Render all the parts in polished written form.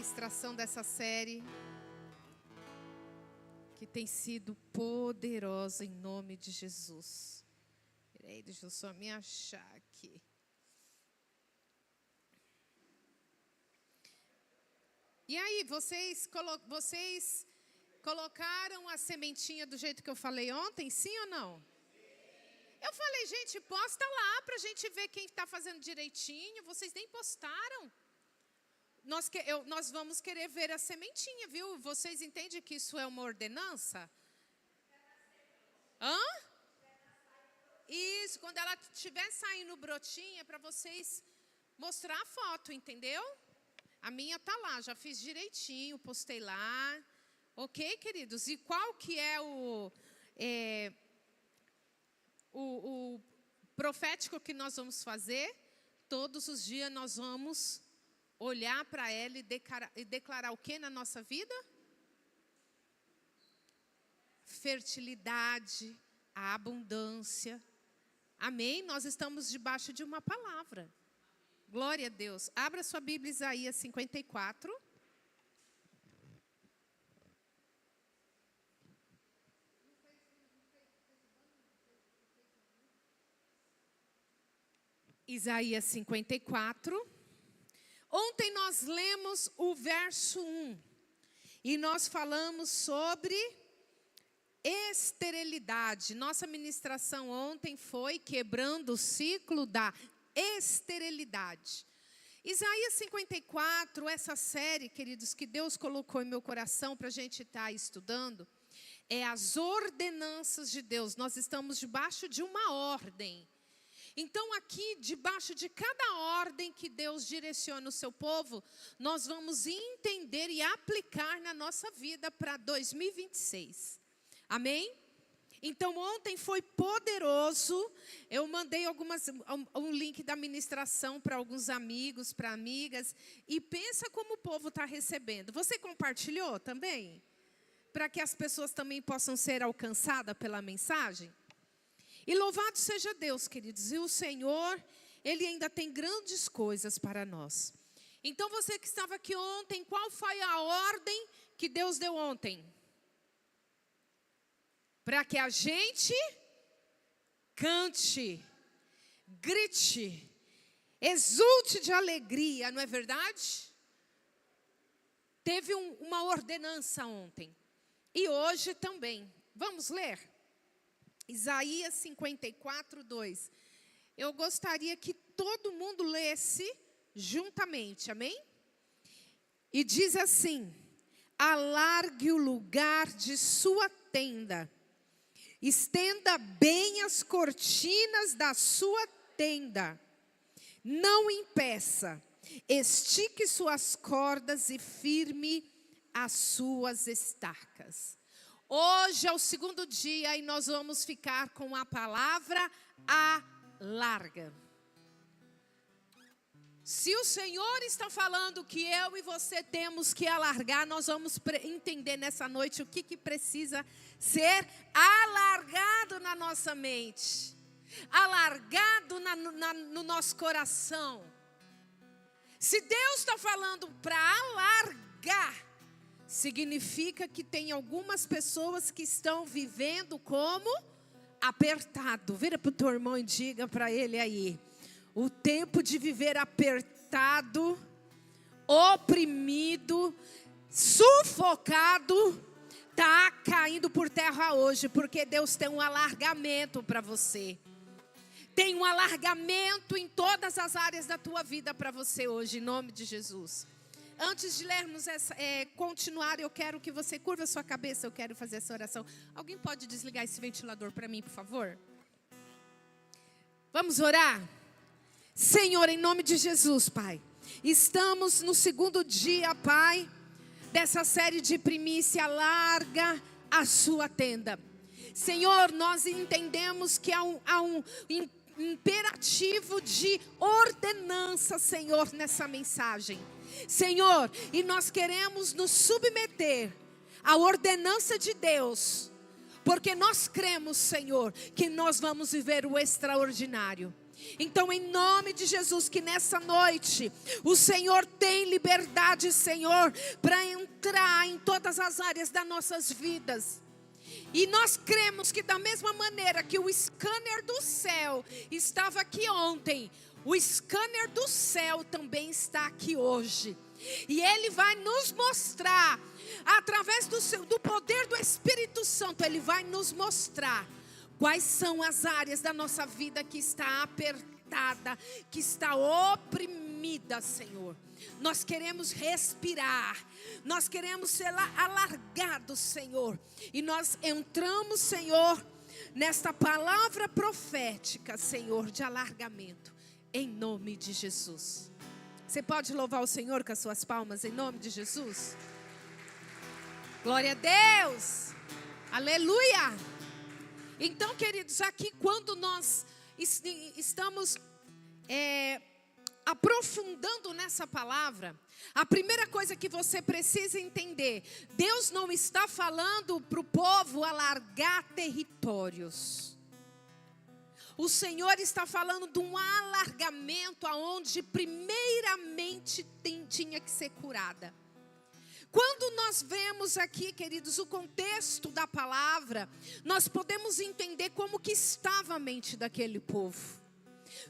ministração dessa série, que tem sido poderosa em nome de Jesus. Peraí, deixa eu só me achar aqui. E aí, vocês colocaram a sementinha do jeito que eu falei ontem, sim ou não? Eu falei, gente, posta lá para a gente ver quem está fazendo direitinho. Vocês nem postaram. Nós vamos querer ver a sementinha, viu? Vocês entendem que isso é uma ordenança? Hã? Isso, quando ela estiver saindo brotinha, para vocês mostrar a foto, entendeu? A minha tá lá, já fiz direitinho, postei lá. Ok, queridos? E qual que é o profético que nós vamos fazer? Todos os dias nós vamos olhar para ela e declarar o que na nossa vida? Fertilidade, a abundância. Amém? Nós estamos debaixo de uma palavra. Glória a Deus. Abra sua Bíblia, Isaías 54. Isaías 54. Ontem nós lemos o verso 1. E nós falamos sobre esterilidade. Nossa ministração ontem foi quebrando o ciclo da esterilidade. Isaías 54, essa série, queridos, que Deus colocou em meu coração para a gente estar estudando, é as ordenanças de Deus. Nós estamos debaixo de uma ordem. Então aqui, debaixo de cada ordem que Deus direciona o seu povo, nós vamos entender e aplicar na nossa vida para 2026. Amém? Então ontem foi poderoso. Eu mandei um link da ministração para alguns amigos, para amigas. E pensa como o povo está recebendo. Você compartilhou também? Para que as pessoas também possam ser alcançadas pela mensagem? E louvado seja Deus, queridos. E o Senhor, Ele ainda tem grandes coisas para nós. Então você que estava aqui ontem, qual foi a ordem que Deus deu ontem? Para que a gente cante, grite, exulte de alegria, não é verdade? Teve uma ordenança ontem. E hoje também. Vamos ler? Isaías 54, 2. Eu gostaria que todo mundo lesse juntamente, amém? E diz assim: alargue o lugar de sua tenda, estenda bem as cortinas da sua tenda, não impeça, estique suas cordas e firme as suas estacas. Hoje é o segundo dia e nós vamos ficar com a palavra alarga. Se o Senhor está falando que eu e você temos que alargar, nós vamos entender nessa noite o que precisa ser alargado na nossa mente, alargado no nosso coração. Se Deus está falando para alargar, significa que tem algumas pessoas que estão vivendo como apertado. Vira para o teu irmão e diga para ele aí: o tempo de viver apertado, oprimido, sufocado, está caindo por terra hoje, porque Deus tem um alargamento para você. Tem um alargamento em todas as áreas da tua vida para você hoje, em nome de Jesus. Antes de lermos continuar, eu quero que você curva a sua cabeça, eu quero fazer essa oração. Alguém pode desligar esse ventilador para mim, por favor? Vamos orar? Senhor, em nome de Jesus, Pai, estamos no segundo dia, Pai, dessa série de primícia. Larga a sua tenda. Senhor, nós entendemos que há um imperativo de ordenança, Senhor, nessa mensagem. Senhor, e nós queremos nos submeter à ordenança de Deus, porque nós cremos, Senhor, que nós vamos viver o extraordinário. Então, em nome de Jesus, que nessa noite o Senhor tem liberdade, Senhor, para entrar em todas as áreas das nossas vidas. E nós cremos que da mesma maneira que o scanner do céu estava aqui ontem, o scanner do céu também está aqui hoje. E Ele vai nos mostrar, através do poder do Espírito Santo, Ele vai nos mostrar quais são as áreas da nossa vida que está apertada, que está oprimida, Senhor. Nós queremos respirar, nós queremos ser alargados, Senhor. E nós entramos, Senhor, nesta palavra profética, Senhor, de alargamento, em nome de Jesus. Você pode louvar o Senhor com as suas palmas, em nome de Jesus? Glória a Deus! Aleluia! Então, queridos, aqui quando nós estamos aprofundando nessa palavra, a primeira coisa que você precisa entender: Deus não está falando para o povo alargar territórios. O Senhor está falando de um alargamento aonde primeiramente tinha que ser curada. Quando nós vemos aqui, queridos, o contexto da palavra, nós podemos entender como que estava a mente daquele povo.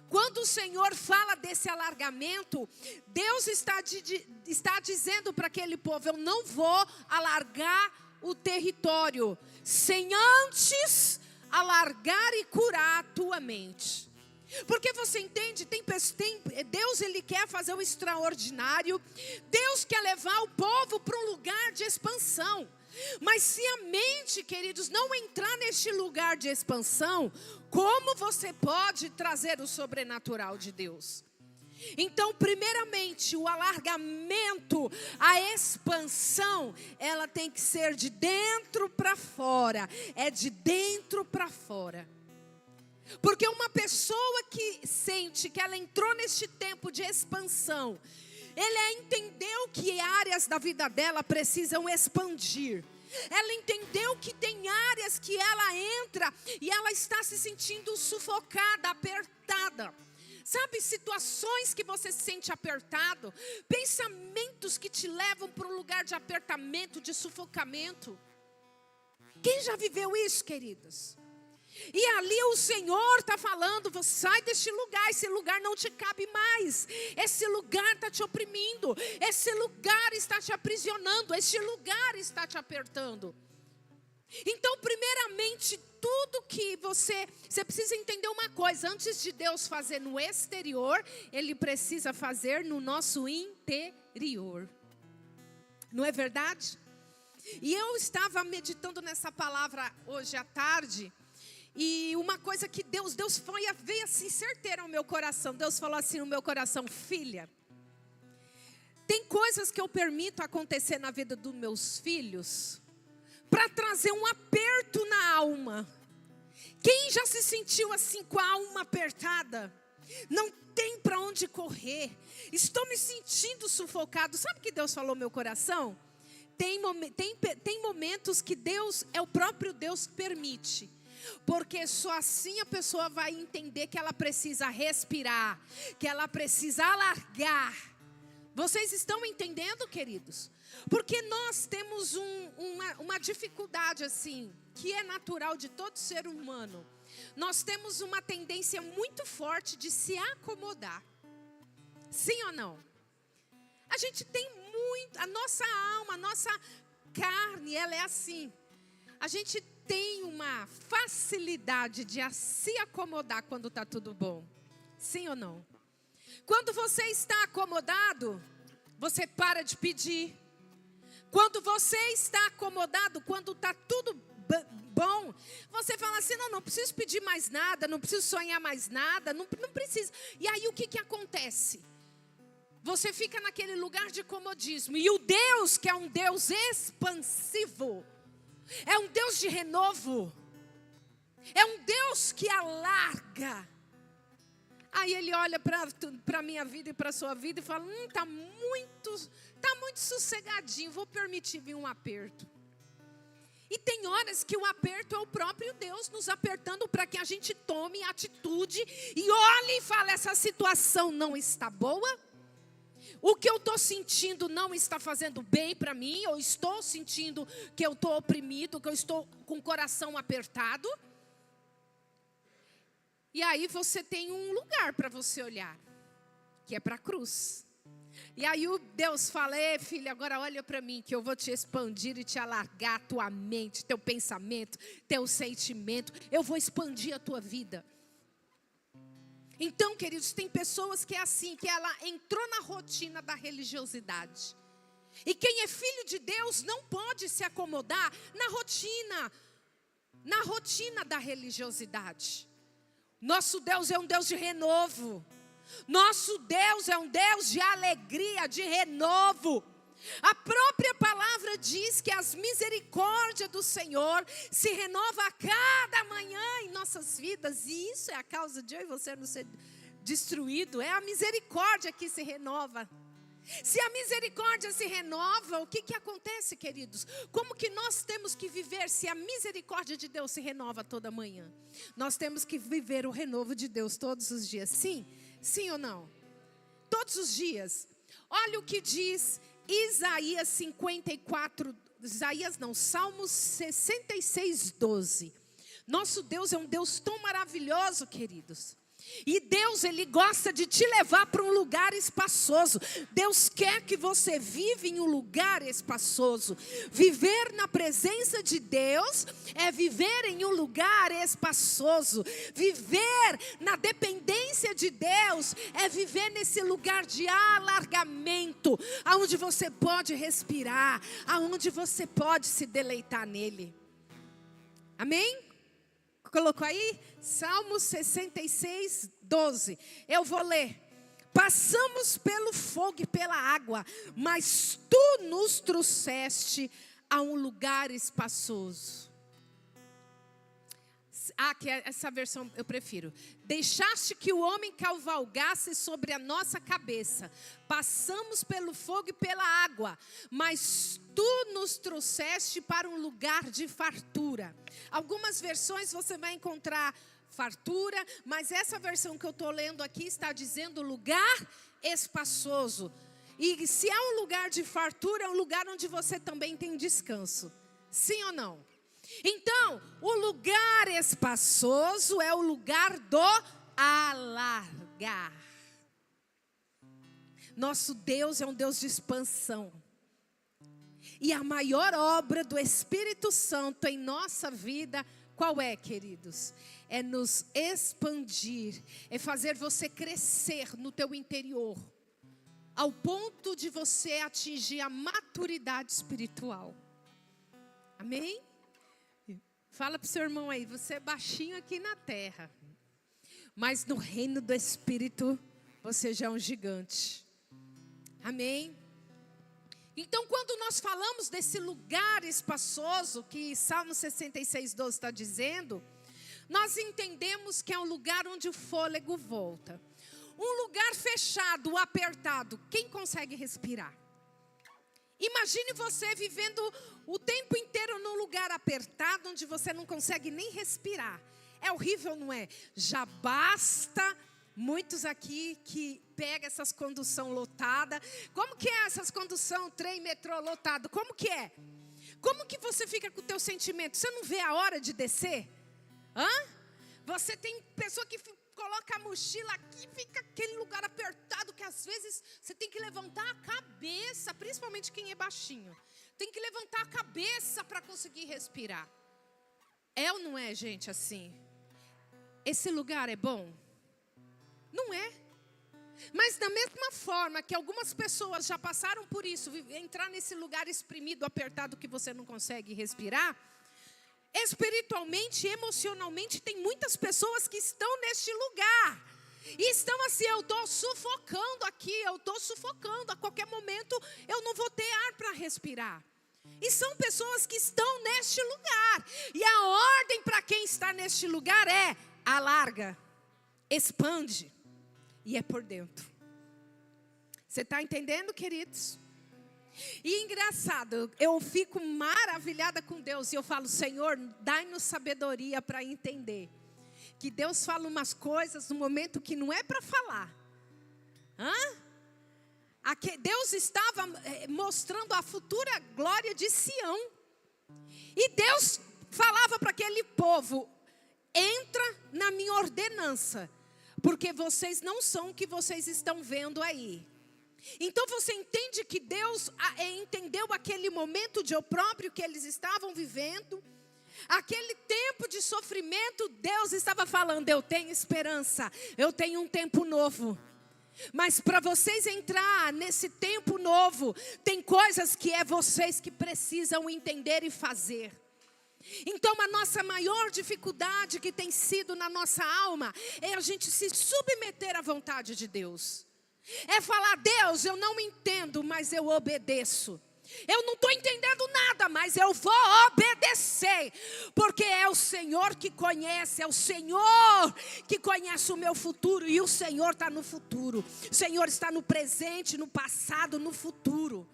Quando o Senhor fala desse alargamento, Deus está dizendo para aquele povo: eu não vou alargar o território sem antes alargar e curar a tua mente. Porque você entende, Deus ele quer fazer o extraordinário, Deus quer levar o povo para um lugar de expansão. Mas se a mente, queridos, não entrar neste lugar de expansão, como você pode trazer o sobrenatural de Deus? Então, primeiramente, o alargamento, a expansão, ela tem que ser de dentro para fora. É de dentro para fora. Porque uma pessoa que sente que ela entrou neste tempo de expansão, ela entendeu que áreas da vida dela precisam expandir. Ela entendeu que tem áreas que ela entra e ela está se sentindo sufocada, apertada. Sabe, situações que você se sente apertado, pensamentos que te levam para um lugar de apertamento, de sufocamento. Quem já viveu isso, queridos? E ali o Senhor está falando: você sai deste lugar, esse lugar não te cabe mais. Esse lugar está te oprimindo, esse lugar está te aprisionando, esse lugar está te apertando. Então, primeiramente, tudo que você precisa entender uma coisa: antes de Deus fazer no exterior, Ele precisa fazer no nosso interior. Não é verdade? E eu estava meditando nessa palavra hoje à tarde, e uma coisa que Deus veio assim certeira ao meu coração. Deus falou assim no meu coração: filha, tem coisas que eu permito acontecer na vida dos meus filhos para trazer um aperto na alma. Quem já se sentiu assim com a alma apertada? Não tem para onde correr. Estou me sentindo sufocado. Sabe o que Deus falou no meu coração? Tem momentos que Deus, é o próprio Deus que permite. Porque só assim a pessoa vai entender que ela precisa respirar, que ela precisa alargar. Vocês estão entendendo, queridos? Porque nós temos uma dificuldade assim, que é natural de todo ser humano. Nós temos uma tendência muito forte de se acomodar. Sim ou não? A gente tem muito, a nossa alma, a nossa carne, ela é assim. A gente tem uma facilidade de se acomodar quando está tudo bom. Sim ou não? Quando você está acomodado, você para de pedir. Quando você está acomodado, quando está tudo bom, você fala assim: não preciso pedir mais nada, não preciso sonhar mais nada, não precisa. E aí o que acontece? Você fica naquele lugar de comodismo. E o Deus, que é um Deus expansivo, é um Deus de renovo, é um Deus que alarga. Aí Ele olha para a minha vida e para a sua vida e fala: tá muito sossegadinho, vou permitir vir um aperto. E tem horas que o aperto é o próprio Deus nos apertando para que a gente tome atitude e olhe e fale, essa situação não está boa? O que eu estou sentindo não está fazendo bem para mim? Eu estou sentindo que eu estou oprimido, que eu estou com o coração apertado? E aí você tem um lugar para você olhar, que é para a cruz. E aí Deus fala, filha, agora olha para mim, que eu vou te expandir e te alargar a tua mente, teu pensamento, teu sentimento. Eu vou expandir a tua vida. Então, queridos, tem pessoas que é assim, que ela entrou na rotina da religiosidade. E quem é filho de Deus não pode se acomodar na rotina da religiosidade. Nosso Deus é um Deus de renovo. Nosso Deus é um Deus de alegria, de renovo. A própria palavra diz que as misericórdias do Senhor se renova a cada manhã em nossas vidas. E isso é a causa de eu e você não ser destruído. É a misericórdia que se renova. Se a misericórdia se renova, o que acontece, queridos? Como que nós temos que viver se a misericórdia de Deus se renova toda manhã? Nós temos que viver o renovo de Deus todos os dias. Sim? Sim ou não? Todos os dias. Olha o que diz Isaías 54, Salmos 66, 12. Nosso Deus é um Deus tão maravilhoso, queridos. E Deus, Ele gosta de te levar para um lugar espaçoso. Deus quer que você viva em um lugar espaçoso. Viver na presença de Deus é viver em um lugar espaçoso. Viver na dependência de Deus é viver nesse lugar de alargamento, aonde você pode respirar, aonde você pode se deleitar nele. Amém? Colocou aí? Salmo 66, 12. Eu vou ler. Passamos pelo fogo e pela água, mas tu nos trouxeste a um lugar espaçoso. Que essa versão eu prefiro. Deixaste que o homem cavalgasse sobre a nossa cabeça. Passamos pelo fogo e pela água, mas tu nos trouxeste para um lugar de fartura. Algumas versões você vai encontrar fartura, mas essa versão que eu estou lendo aqui está dizendo lugar espaçoso. E se é um lugar de fartura, é um lugar onde você também tem descanso. Sim ou não? Então, o lugar espaçoso é o lugar do alargar. Nosso Deus é um Deus de expansão. E a maior obra do Espírito Santo em nossa vida, qual é, queridos? É nos expandir, é fazer você crescer no teu interior, ao ponto de você atingir a maturidade espiritual. Amém? Fala para o seu irmão aí, você é baixinho aqui na terra, mas no reino do Espírito você já é um gigante. Amém? Então, quando nós falamos desse lugar espaçoso que Salmo 66, 12 está dizendo, nós entendemos que é um lugar onde o fôlego volta. Um lugar fechado, apertado, quem consegue respirar? Imagine você vivendo o tempo inteiro num lugar apertado, onde você não consegue nem respirar. É horrível, não é? Já basta muitos aqui que pegam essas condução lotada. Como que é essas condução, trem, metrô lotado? Como que é? Como que você fica com o teu sentimento? Você não vê a hora de descer? Você tem pessoa que coloca a mochila aqui, fica aquele lugar apertado que às vezes você tem que levantar a cabeça, principalmente quem é baixinho. Tem que levantar a cabeça para conseguir respirar. É ou não é, gente, assim? Esse lugar é bom? Não é. Mas da mesma forma que algumas pessoas já passaram por isso, entrar nesse lugar espremido, apertado que você não consegue respirar, espiritualmente, emocionalmente, tem muitas pessoas que estão neste lugar. E estão assim, eu estou sufocando aqui, eu estou sufocando. A qualquer momento eu não vou ter ar para respirar. E são pessoas que estão neste lugar. E a ordem para quem está neste lugar é: alarga, expande. E é por dentro. Você está entendendo, queridos? E engraçado, eu fico maravilhada com Deus e eu falo, Senhor, dai-nos sabedoria para entender que Deus fala umas coisas no momento que não é para falar. Deus estava mostrando a futura glória de Sião. E Deus falava para aquele povo, entra na minha ordenança, porque vocês não são o que vocês estão vendo aí. Então você entende que Deus entendeu aquele momento de opróbrio que eles estavam vivendo, aquele tempo de sofrimento. Deus estava falando, eu tenho esperança, eu tenho um tempo novo. Mas para vocês entrar nesse tempo novo, tem coisas que é vocês que precisam entender e fazer. Então a nossa maior dificuldade que tem sido na nossa alma é a gente se submeter à vontade de Deus. É falar, Deus, eu não entendo, mas eu obedeço. Eu não estou entendendo nada, mas eu vou obedecer. Porque é o Senhor que conhece, é o Senhor que conhece o meu futuro. E o Senhor está no futuro. O Senhor está no presente, no passado, no futuro.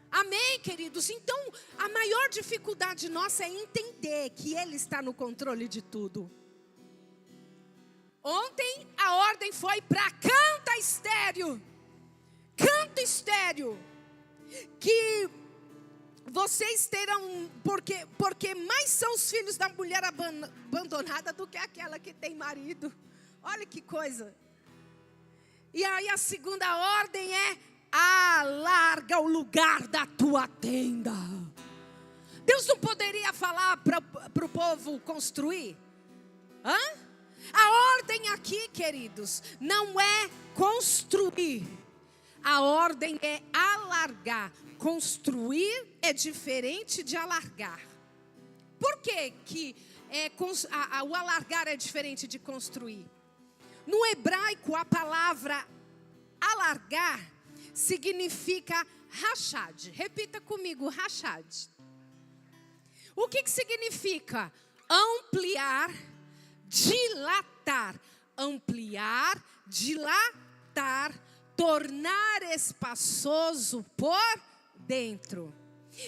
Amém, queridos? Então, a maior dificuldade nossa é entender que Ele está no controle de tudo. Ontem a ordem foi para canta estéreo. Canto estéreo. Que vocês terão, porque mais são os filhos da mulher abandonada do que aquela que tem marido. Olha que coisa. E aí a segunda ordem é, alarga o lugar da tua tenda. Deus não poderia falar para o povo construir? A ordem aqui, queridos, não é construir. A ordem é alargar. Construir é diferente de alargar. Por que o alargar é diferente de construir? No hebraico, a palavra alargar significa rachad. Repita comigo, rachad. O que significa? Ampliar, dilatar. Ampliar, dilatar, tornar espaçoso por dentro.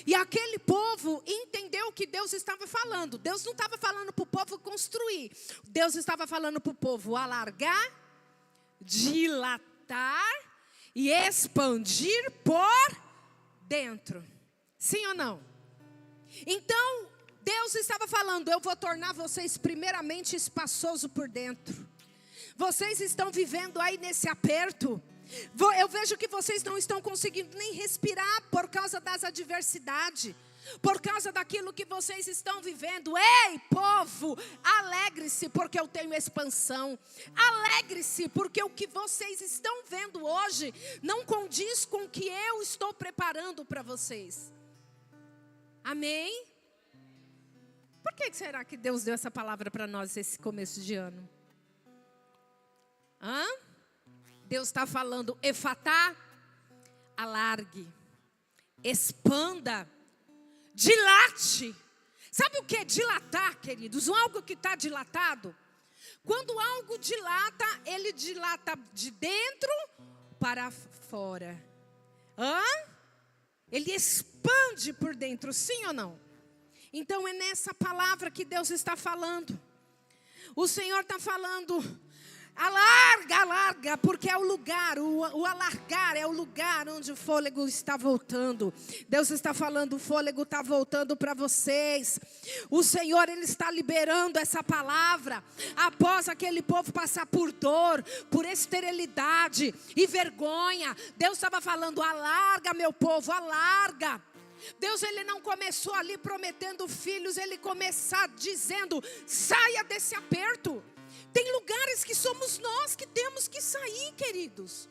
E aquele povo entendeu o que Deus estava falando. Deus não estava falando para o povo construir. Deus estava falando para o povo alargar, dilatar e expandir por dentro. Sim ou não? Então, Deus estava falando, eu vou tornar vocês primeiramente espaçoso por dentro. Vocês estão vivendo aí nesse aperto. Eu vejo que vocês não estão conseguindo nem respirar por causa das adversidades, por causa daquilo que vocês estão vivendo. Ei, povo, alegre-se porque eu tenho expansão. Alegre-se porque o que vocês estão vendo hoje não condiz com o que eu estou preparando para vocês. Amém? Por que será que Deus deu essa palavra para nós esse começo de ano? Deus está falando, efatá, alargue, expanda, dilate. Sabe o que é dilatar, queridos? Algo que está dilatado. Quando algo dilata, ele dilata de dentro para fora. Ele expande por dentro, sim ou não? Então é nessa palavra que Deus está falando. O Senhor está falando, alarga, alarga, porque é o lugar, o alargar é o lugar onde o fôlego está voltando. Deus está falando, o fôlego está voltando para vocês. O Senhor, Ele está liberando essa palavra. Após aquele povo passar por dor, por esterilidade e vergonha, Deus estava falando, alarga meu povo, alarga. Deus, Ele não começou ali prometendo filhos, Ele começou dizendo, saia desse aperto. Tem lugares que somos nós que temos que sair, queridos.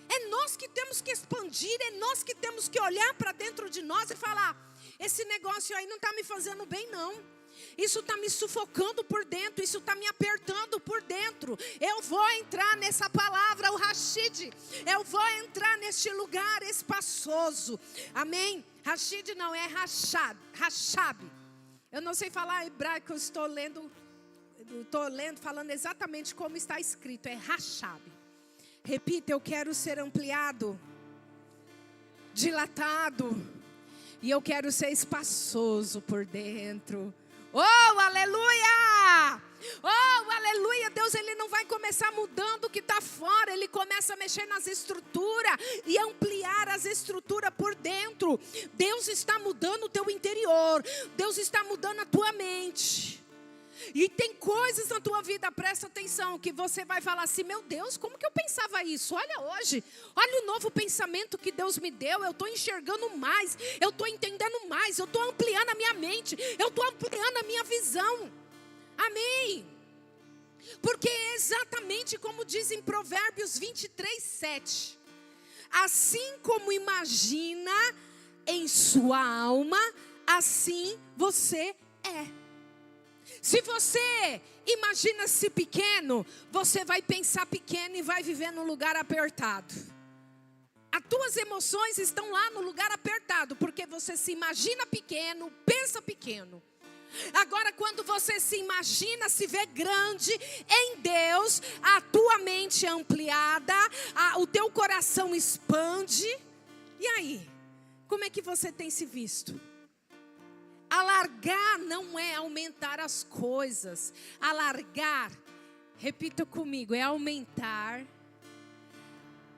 É nós que temos que expandir, é nós que temos que olhar para dentro de nós e falar, esse negócio aí não está me fazendo bem não. Isso está me sufocando por dentro, isso está me apertando por dentro. Eu vou entrar nessa palavra, o Rashid. Eu vou entrar neste lugar espaçoso. Amém? Rashid não, é Rachab. Eu não sei falar hebraico, eu estou lendo, falando exatamente como está escrito. É Rachab. Repita, eu quero ser ampliado, dilatado. E eu quero ser espaçoso por dentro. Oh, aleluia! Oh, aleluia! Deus, Ele não vai começar mudando o que está fora. Ele começa a mexer nas estruturas e ampliar as estruturas por dentro. Deus está mudando o teu interior. Deus está mudando a tua mente. E tem coisas na tua vida, presta atenção, que você vai falar assim: meu Deus, como que eu pensava isso? Olha hoje, olha o novo pensamento que Deus me deu. Eu estou enxergando mais, eu estou entendendo mais, eu estou ampliando a minha mente, eu estou ampliando a minha visão. Amém? Porque é exatamente como diz em Provérbios 23:7. Assim como imagina em sua alma, assim você é. Se você imagina-se pequeno, você vai pensar pequeno e vai viver num lugar apertado. As tuas emoções estão lá no lugar apertado, porque você se imagina pequeno, pensa pequeno. Agora, quando você se imagina, se vê grande em Deus, a tua mente é ampliada, o teu coração expande. E aí, como é que você tem se visto? Alargar não é aumentar as coisas. Alargar, repita comigo, é aumentar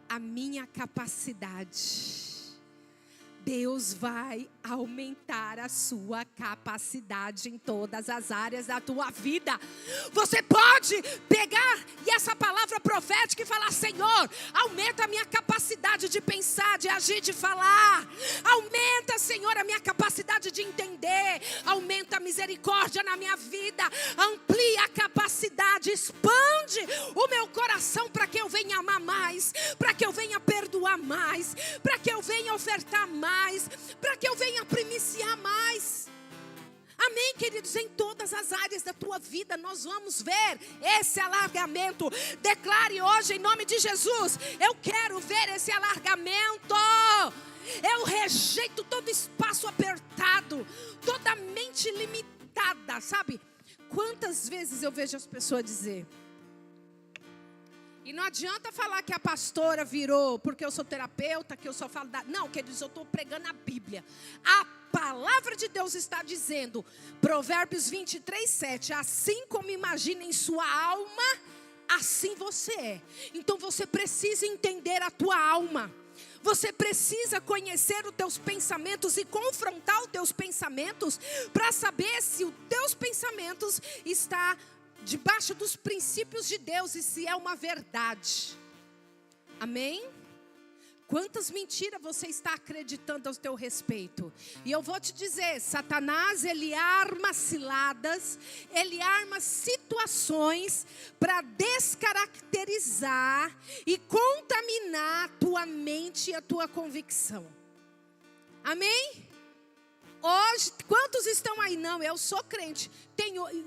a minha capacidade. Deus vai aumentar a sua capacidade em todas as áreas da tua vida. Você pode pegar e essa palavra profética e falar: Senhor, aumenta a minha capacidade de pensar, de agir, de falar. Aumenta, Senhor, a minha capacidade de entender. Aumenta a misericórdia na minha vida. Amplia a capacidade, expande o meu coração para que eu venha amar mais, para que eu venha perdoar mais, para que eu venha ofertar mais, para que eu venha primiciar mais. Amém, queridos? Em todas as áreas da tua vida nós vamos ver esse alargamento. Declare hoje em nome de Jesus: eu quero ver esse alargamento. Eu rejeito todo espaço apertado, toda mente limitada, sabe? Quantas vezes eu vejo as pessoas dizer: e não adianta falar que a pastora virou porque eu sou terapeuta, que eu só falo da... Não, queridos, eu estou pregando a Bíblia. A palavra de Deus está dizendo, Provérbios 23:7, assim como imagina em sua alma, assim você é. Então você precisa entender a tua alma. Você precisa conhecer os teus pensamentos e confrontar os teus pensamentos para saber se os teus pensamentos estão debaixo dos princípios de Deus e se é uma verdade. Amém? Quantas mentiras você está acreditando ao teu respeito? E eu vou te dizer, Satanás, ele arma ciladas, ele arma situações para descaracterizar e contaminar a tua mente e a tua convicção. Amém? Hoje, quantos estão aí? Não, eu sou crente.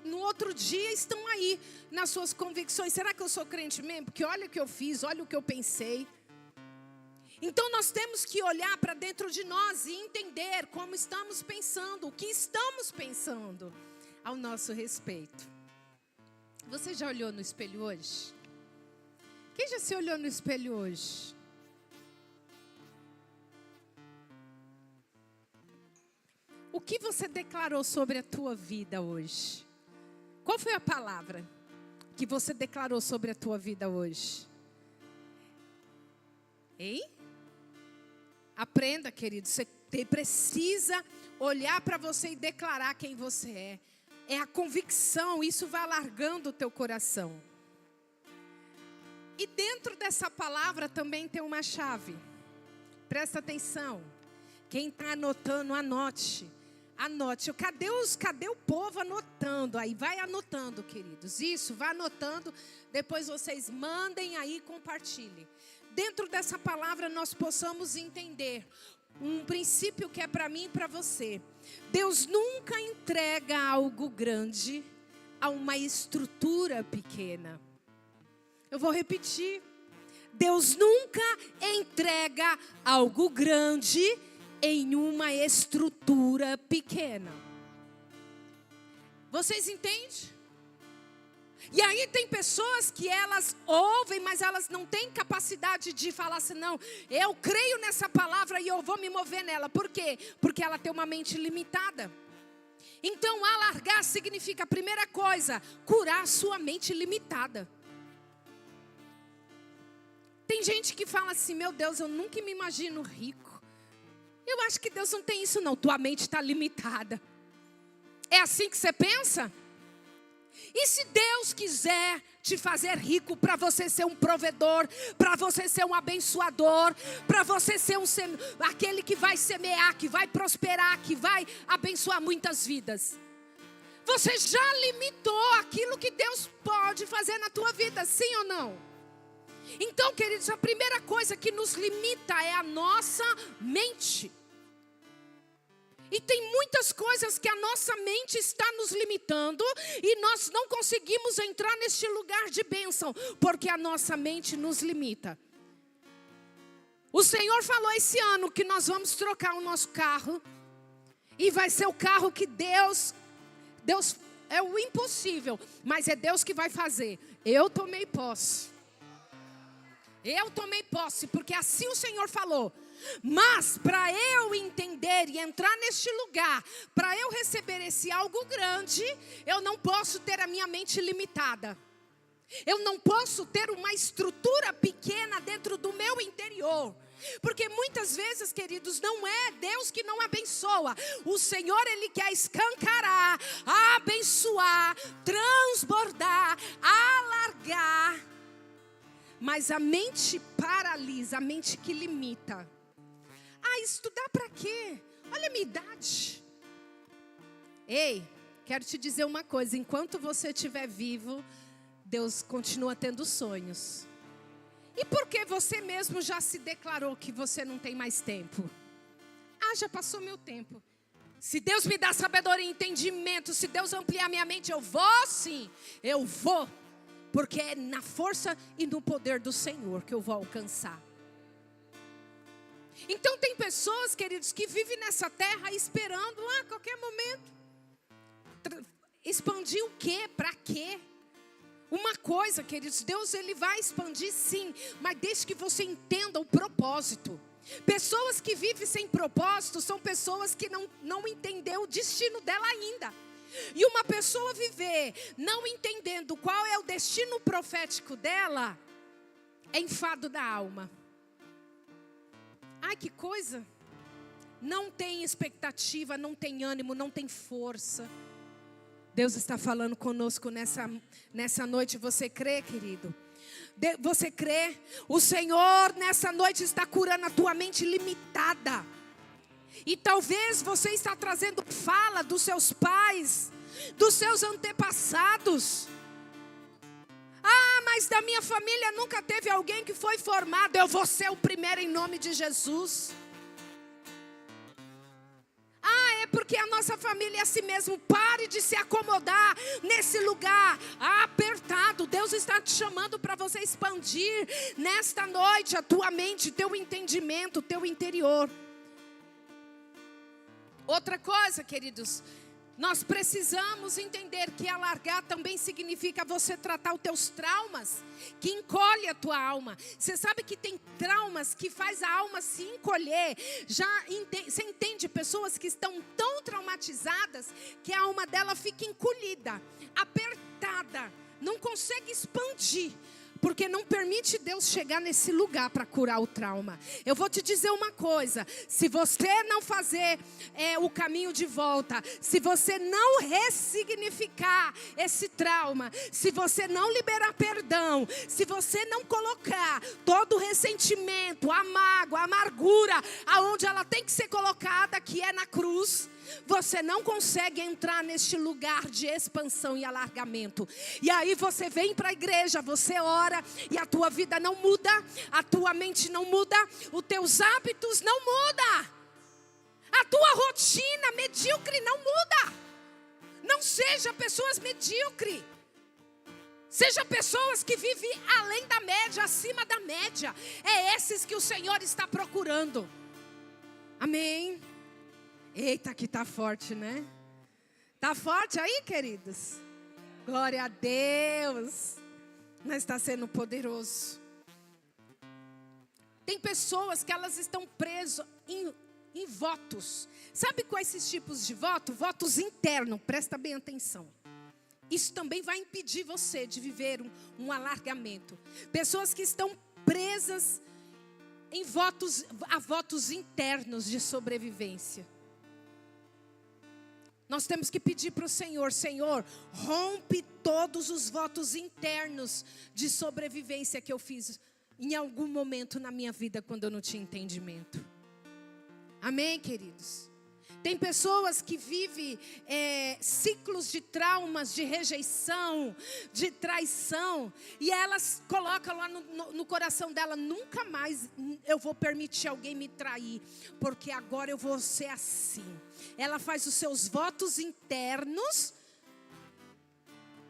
No outro dia estão aí nas suas convicções. Será que eu sou crente mesmo? Porque olha o que eu fiz, olha o que eu pensei. Então nós temos que olhar para dentro de nós e entender como estamos pensando, o que estamos pensando ao nosso respeito. Você já olhou no espelho hoje? Quem já se olhou no espelho hoje? O que você declarou sobre a tua vida hoje? Qual foi a palavra que você declarou sobre a tua vida hoje? Hein? Aprenda, querido. Você precisa olhar para você e declarar quem você é. É a convicção, isso vai alargando o teu coração. E dentro dessa palavra também tem uma chave. Presta atenção. Quem está anotando, anote. Anote. Cadê o povo anotando? Aí vai anotando, queridos. Isso, vai anotando. Depois vocês mandem aí e compartilhem. Dentro dessa palavra nós possamos entender um princípio que é para mim e para você. Deus nunca entrega algo grande a uma estrutura pequena. Eu vou repetir. Deus nunca entrega algo grande em uma estrutura pequena. Vocês entendem? E aí tem pessoas que elas ouvem, mas elas não têm capacidade de falar assim, não, eu creio nessa palavra e eu vou me mover nela. Por quê? Porque ela tem uma mente limitada. Então alargar significa, a primeira coisa, curar a sua mente limitada. Tem gente que fala assim, meu Deus, eu nunca me imagino rico. Eu acho que Deus não tem isso não, tua mente está limitada. É assim que você pensa? E se Deus quiser te fazer rico para você ser um provedor, para você ser um abençoador, para você ser aquele que vai semear, que vai prosperar, que vai abençoar muitas vidas. Você já limitou aquilo que Deus pode fazer na tua vida, sim ou não? Então, queridos, a primeira coisa que nos limita é a nossa mente. E tem muitas coisas que a nossa mente está nos limitando e nós não conseguimos entrar neste lugar de bênção, porque a nossa mente nos limita. O Senhor falou esse ano que nós vamos trocar o nosso carro e vai ser o carro que Deus é o impossível, mas é Deus que vai fazer. Eu tomei posse, porque assim o Senhor falou. Mas para eu entender e entrar neste lugar, para eu receber esse algo grande, eu não posso ter a minha mente limitada. Eu não posso ter uma estrutura pequena dentro do meu interior. Porque muitas vezes, queridos, não é Deus que não abençoa. O Senhor, Ele quer escancarar, abençoar, transbordar, alargar. Mas a mente paralisa, a mente que limita. Estudar para quê? Olha a minha idade. Ei, quero te dizer uma coisa. Enquanto você estiver vivo, Deus continua tendo sonhos. E por que você mesmo já se declarou que você não tem mais tempo? Já passou meu tempo. Se Deus me dá sabedoria e entendimento, se Deus ampliar minha mente, eu vou sim. Eu vou. Porque é na força e no poder do Senhor que eu vou alcançar. Então tem pessoas, queridos, que vivem nessa terra esperando a qualquer momento. Expandir o quê? Para quê? Uma coisa, queridos, Deus Ele vai expandir sim, mas desde que você entenda o propósito. Pessoas que vivem sem propósito são pessoas que não entenderam o destino dela ainda. E uma pessoa viver não entendendo qual é o destino profético dela, é enfado da alma. Que coisa. Não tem expectativa, não tem ânimo, não tem força. Deus está falando conosco nessa noite. Você crê, querido? Você crê? O Senhor nessa noite está curando a tua mente limitada. E talvez você está trazendo fala dos seus pais, dos seus antepassados. Mas da minha família nunca teve alguém que foi formado. Eu vou ser o primeiro em nome de Jesus. É porque a nossa família é assim mesmo. Pare de se acomodar nesse lugar apertado. Deus está te chamando para você expandir nesta noite a tua mente, teu entendimento, teu interior. Outra coisa, queridos, nós precisamos entender que alargar também significa você tratar os teus traumas, que encolhe a tua alma. Você sabe que tem traumas que faz a alma se encolher. Você entende pessoas que estão tão traumatizadas que a alma dela fica encolhida, apertada, não consegue expandir. Porque não permite Deus chegar nesse lugar para curar o trauma. Eu vou te dizer uma coisa. Se você não fazer o caminho de volta, se você não ressignificar esse trauma, se você não liberar perdão, se você não colocar todo o ressentimento, a mágoa, a amargura, aonde ela tem que ser colocada, que é na cruz, você não consegue entrar neste lugar de expansão e alargamento. E aí você vem para a igreja, você ora e a tua vida não muda, a tua mente não muda, os teus hábitos não mudam, a tua rotina medíocre não muda. Não seja pessoas medíocres. Seja pessoas que vivem além da média, acima da média. É esses que o Senhor está procurando. Amém. Eita, que tá forte, né? Tá forte aí, queridos? Glória a Deus. Mas está sendo poderoso. Tem pessoas que elas estão presas em votos. Sabe quais esses tipos de voto? Votos internos, presta bem atenção. Isso também vai impedir você de viver um alargamento. Pessoas que estão presas a votos internos de sobrevivência. Nós temos que pedir para o Senhor: Senhor, rompe todos os votos internos de sobrevivência que eu fiz em algum momento na minha vida quando eu não tinha entendimento. Amém, queridos? Tem pessoas que vivem ciclos de traumas, de rejeição, de traição. E elas colocam lá no coração dela: nunca mais eu vou permitir alguém me trair, porque agora eu vou ser assim. Ela faz os seus votos internos.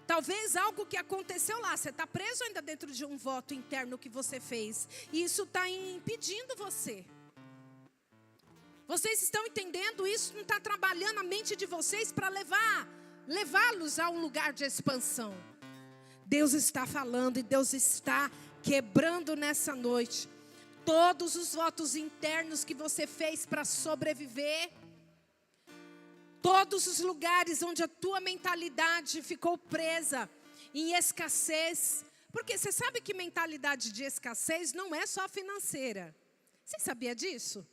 Talvez algo que aconteceu lá. Você está preso ainda dentro de um voto interno que você fez. E isso está impedindo você. Vocês estão entendendo? Isso não está trabalhando a mente de vocês para levá-los a um lugar de expansão. Deus está falando e Deus está quebrando nessa noite todos os votos internos que você fez para sobreviver. Todos os lugares onde a tua mentalidade ficou presa em escassez. Porque você sabe que mentalidade de escassez não é só financeira. Você sabia disso?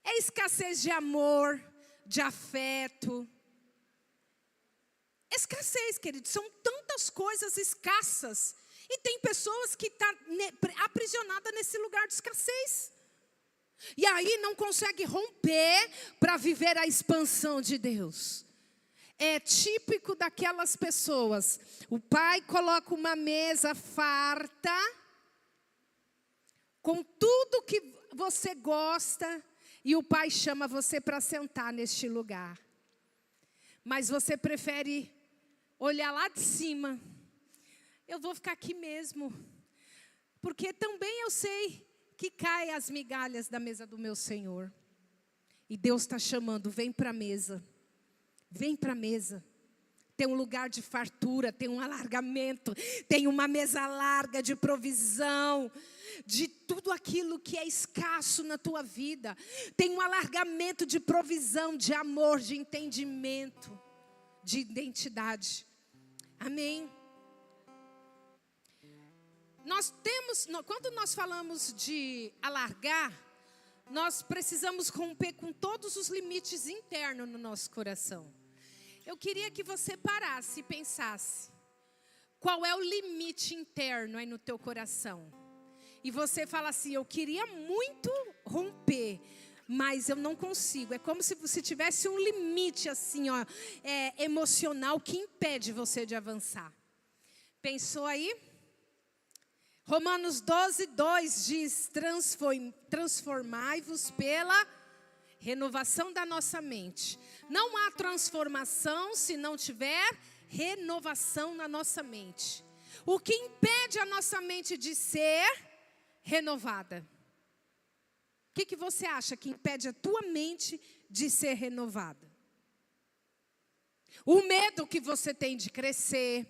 É escassez de amor, de afeto. Escassez, queridos, são tantas coisas escassas. E tem pessoas que estão aprisionadas nesse lugar de escassez. E aí não consegue romper para viver a expansão de Deus. É típico daquelas pessoas. O pai coloca uma mesa farta, com tudo que você gosta. E o pai chama você para sentar neste lugar. Mas você prefere olhar lá de cima. Eu vou ficar aqui mesmo. Porque também eu sei que caem as migalhas da mesa do meu Senhor. E Deus está chamando: vem para a mesa. Vem para a mesa. Tem um lugar de fartura, tem um alargamento, tem uma mesa larga de provisão, de tudo aquilo que é escasso na tua vida. Tem um alargamento de provisão, de amor, de entendimento, de identidade. Amém? Quando nós falamos de alargar, nós precisamos romper com todos os limites internos no nosso coração. Eu queria que você parasse e pensasse: qual é o limite interno aí no teu coração? E você fala assim: eu queria muito romper, mas eu não consigo. É como se tivesse um limite assim, ó, emocional que impede você de avançar. Pensou aí? Romanos 12:2 diz: transformai-vos pela renovação da nossa mente. Não há transformação se não tiver renovação na nossa mente. O que impede a nossa mente de ser renovada? O que você acha que impede a tua mente de ser renovada? O medo que você tem de crescer,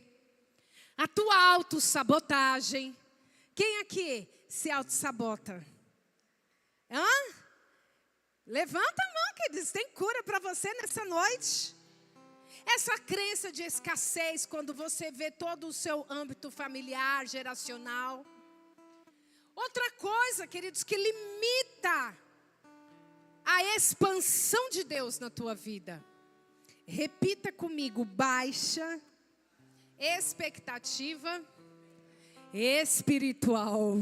a tua autossabotagem. Quem aqui se autossabota? Levanta a mão, queridos, tem cura para você nessa noite. Essa crença de escassez, quando você vê todo o seu âmbito familiar, geracional. Outra coisa, queridos, que limita a expansão de Deus na tua vida. Repita comigo: baixa expectativa espiritual.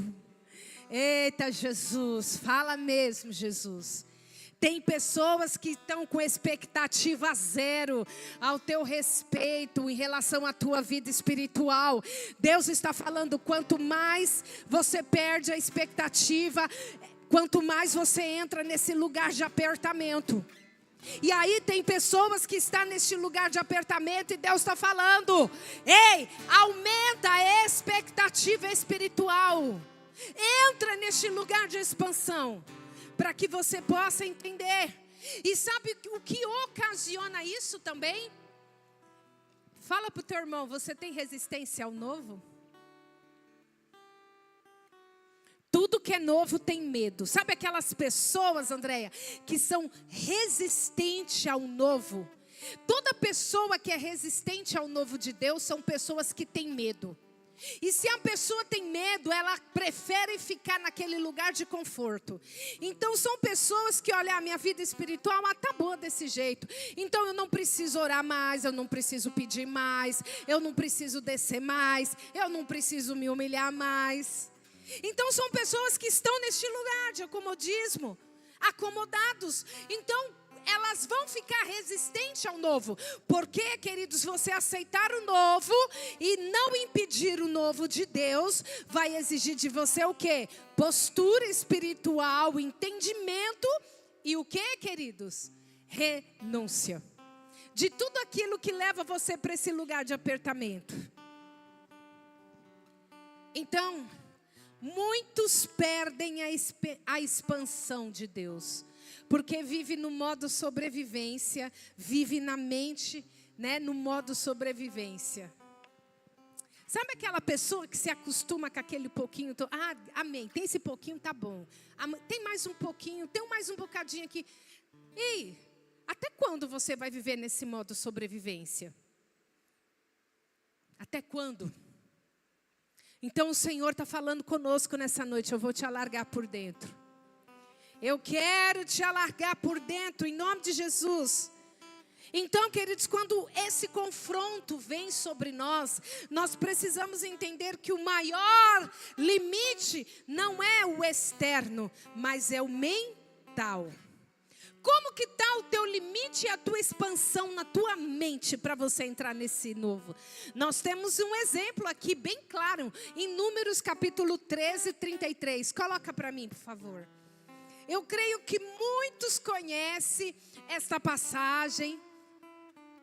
Eita, Jesus, fala mesmo, Jesus. Tem pessoas que estão com expectativa zero ao teu respeito em relação à tua vida espiritual. Deus está falando: quanto mais você perde a expectativa, quanto mais você entra nesse lugar de apertamento. E aí tem pessoas que estão nesse lugar de apertamento e Deus está falando: ei, aumenta a expectativa espiritual. Entra neste lugar de expansão, para que você possa entender. E sabe o que ocasiona isso também? Fala para o teu irmão, você tem resistência ao novo? Tudo que é novo tem medo. Sabe aquelas pessoas, Andréia, que são resistentes ao novo? Toda pessoa que é resistente ao novo de Deus são pessoas que têm medo. E se a pessoa tem medo, ela prefere ficar naquele lugar de conforto. Então são pessoas que olham, a minha vida espiritual tá boa desse jeito. Então eu não preciso orar mais, eu não preciso pedir mais, eu não preciso descer mais, eu não preciso me humilhar mais. Então são pessoas que estão neste lugar de acomodismo, acomodados. Então elas vão ficar resistentes ao novo. Porque, queridos, você aceitar o novo e não impedir o novo de Deus, vai exigir de você o quê? Postura espiritual, entendimento e o quê, queridos? Renúncia. De tudo aquilo que leva você para esse lugar de apertamento. Então, muitos perdem a expansão de Deus. Porque vive no modo sobrevivência, vive na mente, né, no modo sobrevivência. Sabe aquela pessoa que se acostuma com aquele pouquinho? Amém, tem esse pouquinho, tá bom. Tem mais um pouquinho, tem mais um bocadinho aqui. E até quando você vai viver nesse modo sobrevivência? Até quando? Então o Senhor está falando conosco nessa noite, eu vou te alargar por dentro. Eu quero te alargar por dentro, em nome de Jesus. Então, queridos, quando esse confronto vem sobre nós, nós precisamos entender que o maior limite não é o externo, mas é o mental. Como que está o teu limite e a tua expansão na tua mente para você entrar nesse novo? Nós temos um exemplo aqui bem claro, em Números capítulo 13, 33. Coloca para mim, por favor. Eu creio que muitos conhecem esta passagem.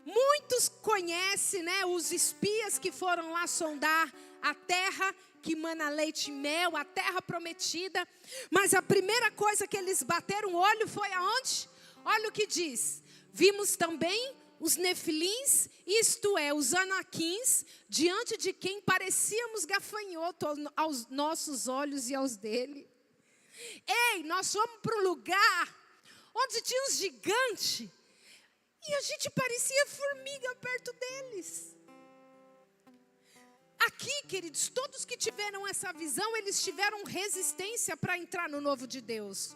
Muitos conhecem, né, os espias que foram lá sondar a terra que mana leite e mel, a terra prometida. Mas a primeira coisa que eles bateram o olho foi aonde? Olha o que diz. Vimos também os nefilins, isto é, os anaquins, diante de quem parecíamos gafanhoto aos nossos olhos e aos dele. Ei, nós fomos para um lugar onde tinha uns gigantes e a gente parecia formiga perto deles. Aqui, queridos, todos que tiveram essa visão, eles tiveram resistência para entrar no novo de Deus.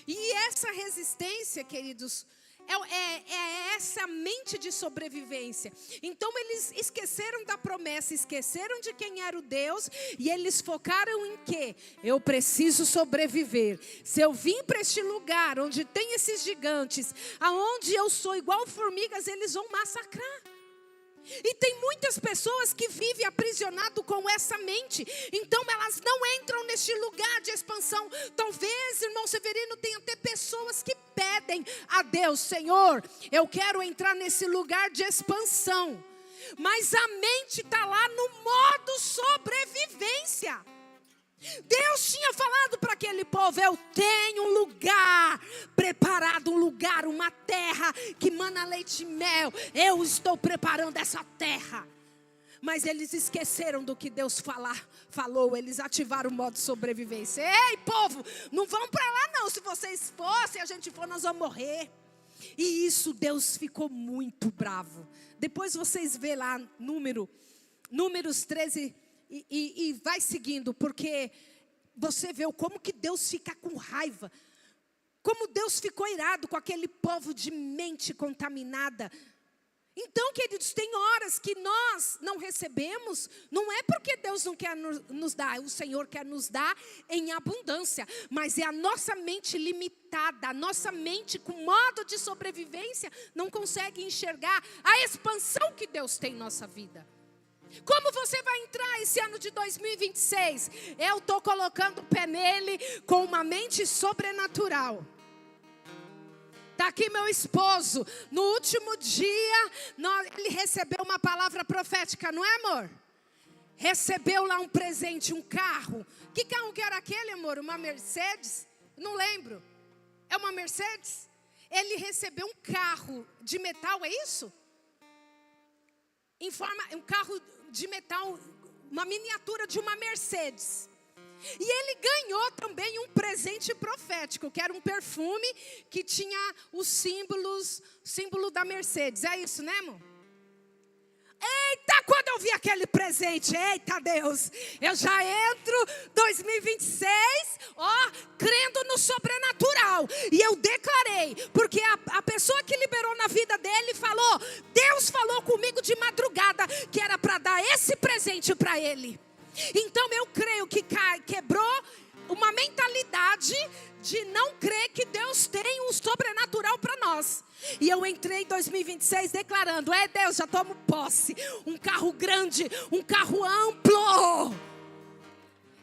E essa resistência, queridos, é essa mente de sobrevivência. Então eles esqueceram da promessa, esqueceram de quem era o Deus, e eles focaram em quê? Eu preciso sobreviver. Se eu vim para este lugar onde tem esses gigantes, aonde eu sou igual formigas, eles vão massacrar. E tem muitas pessoas que vivem aprisionado com essa mente. Então elas não entram neste lugar de expansão. Talvez, irmão Severino, tenha até pessoas que pedem a Deus: Senhor, eu quero entrar nesse lugar de expansão. Mas a mente está lá no modo sobrevivência. Deus tinha falado para aquele povo: eu tenho um lugar preparado, um lugar, uma terra que mana leite e mel. Eu estou preparando essa terra. Mas eles esqueceram do que Deus falou. Eles ativaram o modo sobrevivência. Ei, povo, não vão para lá não. Se vocês fossem, a gente for, nós vamos morrer. E isso, Deus ficou muito bravo. Depois vocês vê lá Números 13 e vai seguindo, porque você vê como que Deus fica com raiva, como Deus ficou irado com aquele povo de mente contaminada. Então, queridos, tem horas que nós não recebemos, não é porque Deus não quer nos dar, o Senhor quer nos dar em abundância, mas é a nossa mente limitada, a nossa mente com modo de sobrevivência não consegue enxergar a expansão que Deus tem em nossa vida. Como você vai entrar esse ano de 2026? Eu estou colocando o pé nele com uma mente sobrenatural. Está aqui meu esposo. No último dia, ele recebeu uma palavra profética, não é, amor? Recebeu lá um presente, um carro. Que carro que era aquele, amor? Uma Mercedes? Não lembro. É uma Mercedes? Ele recebeu um carro de metal, é isso? em forma, um carro de metal, uma miniatura de uma Mercedes. E ele ganhou também um presente profético, que era um perfume que tinha os símbolo da Mercedes. É isso, né, irmão? Eita, quando eu vi aquele presente, eita Deus, eu já entro 2026, crendo no sobrenatural. E eu declarei, porque a pessoa que liberou na vida dele falou, Deus falou comigo de madrugada, que era para dar esse presente para ele. Então eu creio que quebrou uma mentalidade de não crer que Deus tem um sobrenatural para nós. E eu entrei em 2026 declarando, Deus, já tomo posse, um carro grande, um carro amplo.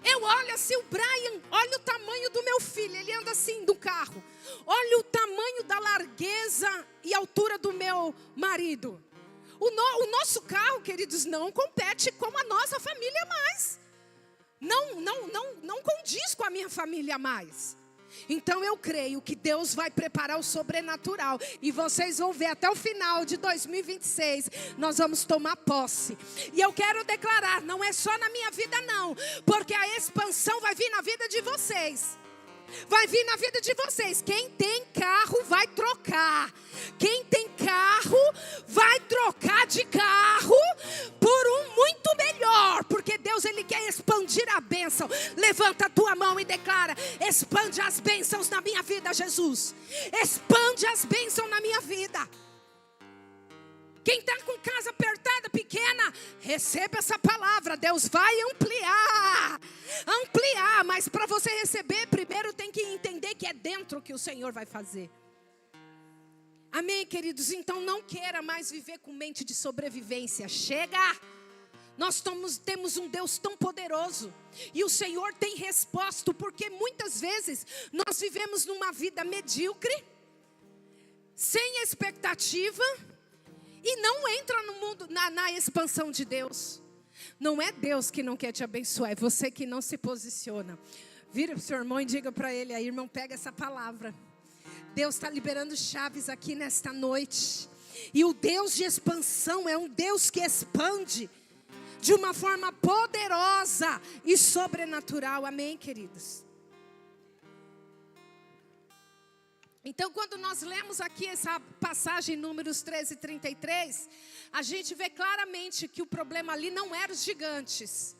Eu olho assim, o Brian, olha o tamanho do meu filho, ele anda assim do carro. Olha o tamanho da largueza e altura do meu marido. O nosso carro, queridos, não compete com a nossa família mais. Não condiz com a minha família mais. Então eu creio que Deus vai preparar o sobrenatural. E vocês vão ver até o final de 2026. Nós vamos tomar posse. E eu quero declarar, não é só na minha vida não. Porque a expansão vai vir na vida de vocês. Vai vir na vida de vocês. Quem tem carro vai trocar. Quem tem carro vai trocar de carro por um muito melhor. Porque Deus, Ele quer expandir a bênção. Levanta a tua mão e declara, expande as bênçãos na minha vida, Jesus. Expande as bênçãos na minha vida. Quem está com casa apertada, pequena, receba essa palavra. Deus vai ampliar. Ampliar, mas para você receber, primeiro tem que entender que é dentro que o Senhor vai fazer. Amém, queridos? Então não queira mais viver com mente de sobrevivência. Chega! Nós temos um Deus tão poderoso. E o Senhor tem resposta, porque muitas vezes nós vivemos numa vida medíocre, sem expectativa, e não entra no mundo, na expansão de Deus. Não é Deus que não quer te abençoar, é você que não se posiciona. Vira para o seu irmão e diga para ele aí, irmão, pega essa palavra. Deus está liberando chaves aqui nesta noite. E o Deus de expansão é um Deus que expande de uma forma poderosa e sobrenatural. Amém, queridos? Então, quando nós lemos aqui essa passagem, Números 13:33, a gente vê claramente que o problema ali não eram os gigantes,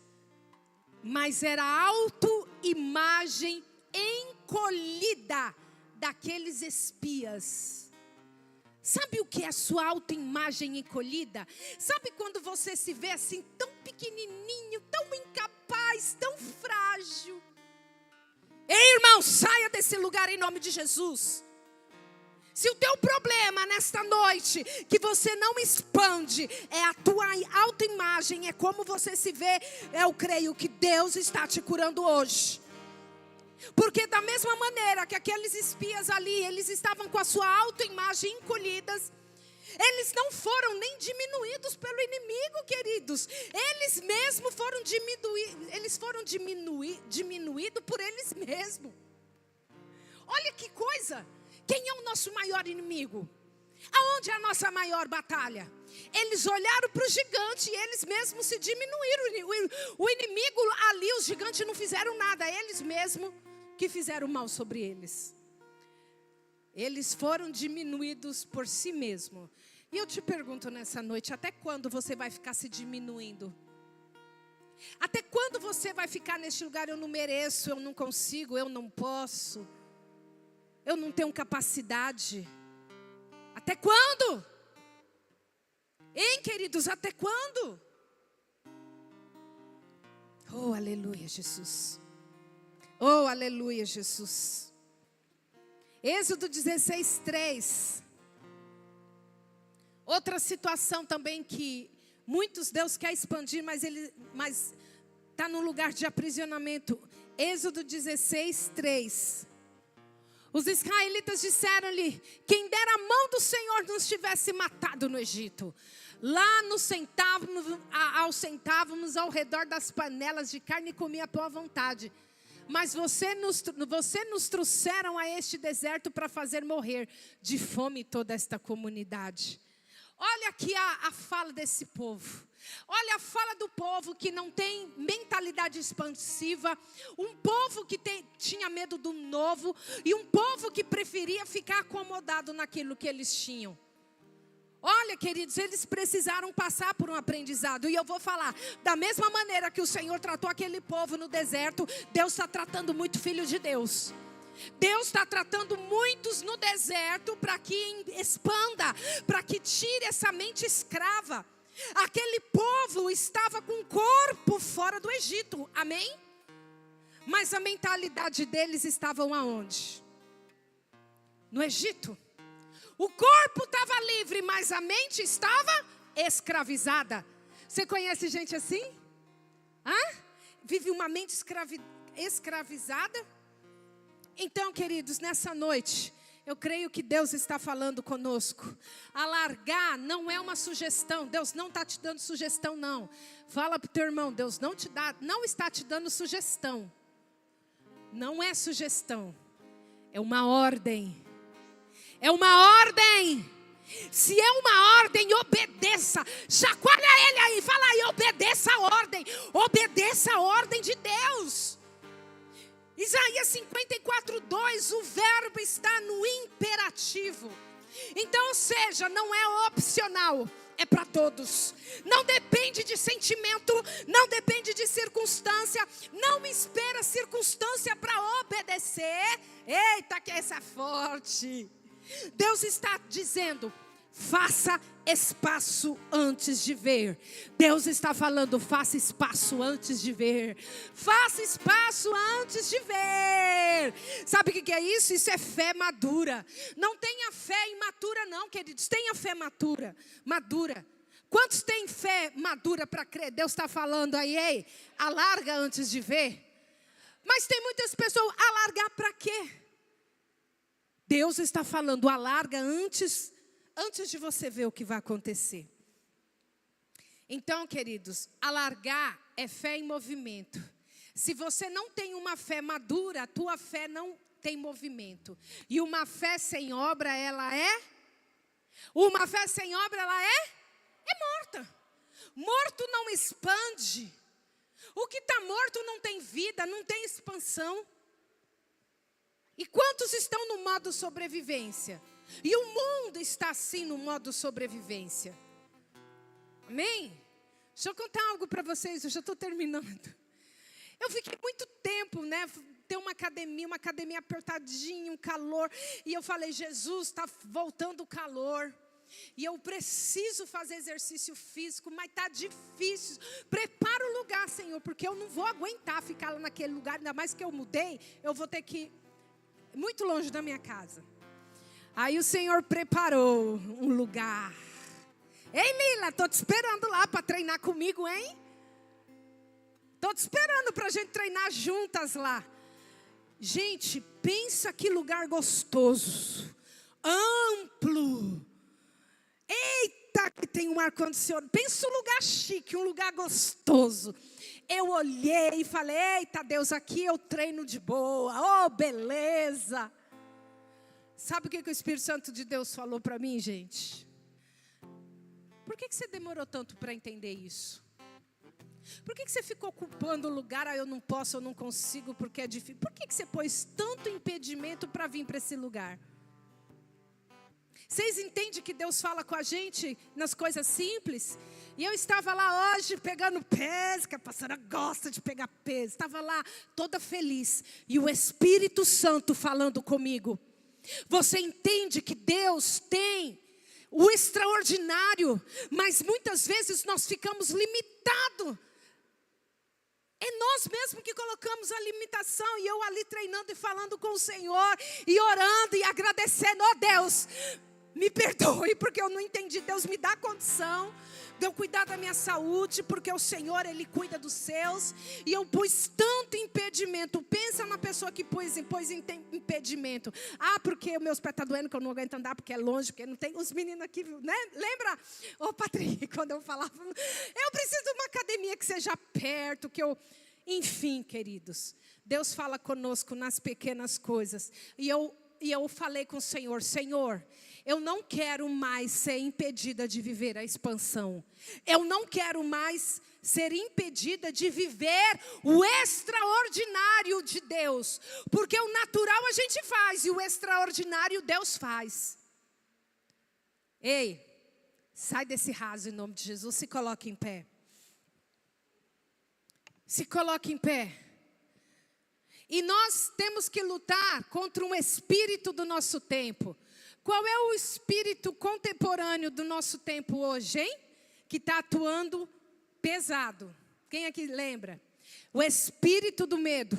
mas era a autoimagem encolhida daqueles espias. Sabe o que é a sua autoimagem encolhida? Sabe quando você se vê assim tão pequenininho, tão incapaz, tão frágil? Ei, irmão, saia desse lugar em nome de Jesus. Se o teu problema nesta noite, que você não expande, é a tua autoimagem, é como você se vê, eu creio que Deus está te curando hoje. Porque da mesma maneira que aqueles espias ali, eles estavam com a sua autoimagem encolhidas, eles não foram nem diminuídos pelo inimigo, queridos. Eles mesmos foram diminuídos por eles mesmos. Olha que coisa. Quem é o nosso maior inimigo? Aonde é a nossa maior batalha? Eles olharam para o gigante e eles mesmos se diminuíram. O inimigo ali, os gigantes não fizeram nada. Eles mesmos que fizeram mal sobre eles. Eles foram diminuídos por si mesmos. E eu te pergunto nessa noite, até quando você vai ficar se diminuindo? Até quando você vai ficar neste lugar, eu não mereço, eu não consigo, eu não posso, eu não tenho capacidade? Até quando? Hein, queridos, até quando? Oh, aleluia, Jesus. Oh, aleluia, Jesus. Êxodo 16:3. Outra situação também que muitos Deus quer expandir, mas está num lugar de aprisionamento. Êxodo 16:3. Os israelitas disseram-lhe: quem dera a mão do Senhor nos tivesse matado no Egito. Lá nos sentávamos ao redor das panelas de carne e comia à tua vontade. Mas você nos trouxeram a este deserto para fazer morrer de fome toda esta comunidade. Olha aqui a fala desse povo. Olha a fala do povo que não tem mentalidade expansiva. Um povo que tinha medo do novo. E um povo que preferia ficar acomodado naquilo que eles tinham. Olha, queridos, eles precisaram passar por um aprendizado. E eu vou falar, da mesma maneira que o Senhor tratou aquele povo no deserto, Deus está tratando muito filho de Deus. Deus está tratando muitos no deserto para que expanda, para que tire essa mente escrava. Aquele povo estava com o corpo fora do Egito, amém? Mas a mentalidade deles estava aonde? No Egito. O corpo estava livre, mas a mente estava escravizada. Você conhece gente assim? Vive uma mente escravizada? Então, queridos, nessa noite, eu creio que Deus está falando conosco. Alargar não é uma sugestão. Deus não está te dando sugestão, não. Fala para o teu irmão, Deus não está te dando sugestão. Não é sugestão. É uma ordem. É uma ordem. Se é uma ordem, obedeça. Chacoalha ele aí, fala aí, obedeça a ordem. Obedeça a ordem de Deus. Isaías 54:2, o verbo está no imperativo. Então, ou seja, não é opcional, é para todos. Não depende de sentimento, não depende de circunstância. Não espera circunstância para obedecer. Eita, que essa é forte. Deus está dizendo, faça espaço antes de ver. Deus está falando, faça espaço antes de ver. Faça espaço antes de ver. Sabe o que é isso? Isso é fé madura. Não tenha fé imatura não, queridos. Tenha fé madura. Quantos têm fé madura para crer? Deus está falando aí, ei, alarga antes de ver. Mas tem muitas pessoas, alargar para quê? Deus está falando, alarga antes de você ver o que vai acontecer. Então, queridos, alargar é fé em movimento. Se você não tem uma fé madura, a tua fé não tem movimento. E uma fé sem obra, ela é? Uma fé sem obra, ela é? É morta. Morto não expande. O que está morto não tem vida, não tem expansão. E quantos estão no modo sobrevivência? E o mundo está assim no modo sobrevivência. Amém? Deixa eu contar algo para vocês, eu já estou terminando. Eu fiquei muito tempo, ter uma academia apertadinha, um calor. E eu falei, Jesus, está voltando o calor. E eu preciso fazer exercício físico, mas está difícil. Prepara o lugar, Senhor, porque eu não vou aguentar ficar lá naquele lugar. Ainda mais que eu mudei, eu vou ter que ir muito longe da minha casa. Aí o Senhor preparou um lugar. Ei, Lila, estou te esperando lá para treinar comigo, hein? Estou te esperando para a gente treinar juntas lá. Gente, pensa que lugar gostoso. Amplo. Eita, que tem um ar-condicionado. Pensa um lugar chique, um lugar gostoso. Eu olhei e falei, eita Deus, aqui eu treino de boa. Oh, beleza. Sabe o que o Espírito Santo de Deus falou para mim, gente? Por que você demorou tanto para entender isso? Por que você ficou ocupando o lugar? Eu não posso, eu não consigo, porque é difícil. Por que você pôs tanto impedimento para vir para esse lugar? Vocês entendem que Deus fala com a gente nas coisas simples? E eu estava lá hoje pegando peso, que a pastora gosta de pegar peso. Estava lá toda feliz. E o Espírito Santo falando comigo. Você entende que Deus tem o extraordinário, mas muitas vezes nós ficamos limitados. É nós mesmos que colocamos a limitação. E eu ali treinando e falando com o Senhor, e orando e agradecendo. Oh Deus, me perdoe porque eu não entendi. Deus me dá condição de eu cuidar da minha saúde, porque o Senhor, Ele cuida dos seus. E eu pus tanto impedimento. Pensa na pessoa que pôs impedimento. Porque o meu pé está doendo, que eu não aguento andar, porque é longe, porque não tem. Os meninos aqui, né? Lembra? Ô, Patrick, quando eu falava, eu preciso de uma academia que seja perto, que eu... Enfim, queridos, Deus fala conosco nas pequenas coisas. E eu eu falei com o Senhor: Senhor, eu não quero mais ser impedida de viver a expansão. Eu não quero mais ser impedida de viver o extraordinário de Deus. Porque o natural a gente faz e o extraordinário Deus faz. Ei, sai desse raso em nome de Jesus, se coloque em pé. Se coloque em pé. E nós temos que lutar contra um espírito do nosso tempo. Qual é o espírito contemporâneo do nosso tempo hoje, hein? Que está atuando pesado. Quem aqui lembra? O espírito do medo.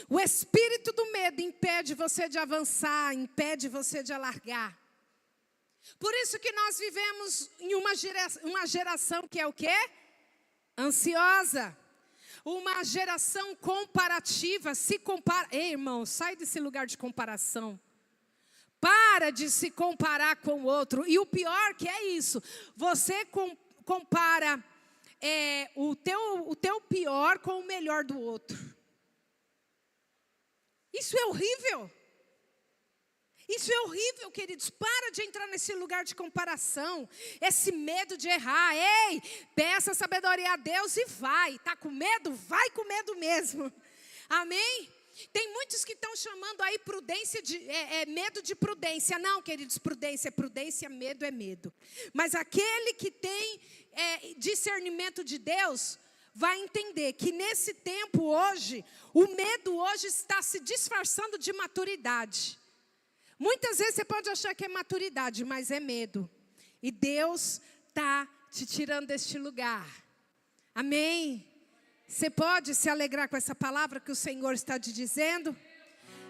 O espírito do medo impede você de avançar, impede você de alargar. Por isso que nós vivemos em uma geração que é o quê? Ansiosa. Uma geração comparativa. Se compara. Ei, irmão, sai desse lugar de comparação. Para de se comparar com o outro. E o pior que é isso. Você compara o teu pior com o melhor do outro. Isso é horrível. Isso é horrível, queridos. Para de entrar nesse lugar de comparação. Esse medo de errar. Ei, peça sabedoria a Deus e vai. Está com medo? Vai com medo mesmo. Amém? Tem muitos que estão chamando aí prudência de medo de prudência. Não, queridos, prudência é prudência, medo é medo. Mas aquele que tem discernimento de Deus vai entender que nesse tempo hoje, o medo hoje está se disfarçando de maturidade. Muitas vezes você pode achar que é maturidade, mas é medo. E Deus está te tirando deste lugar. Amém? Você pode se alegrar com essa palavra que o Senhor está te dizendo?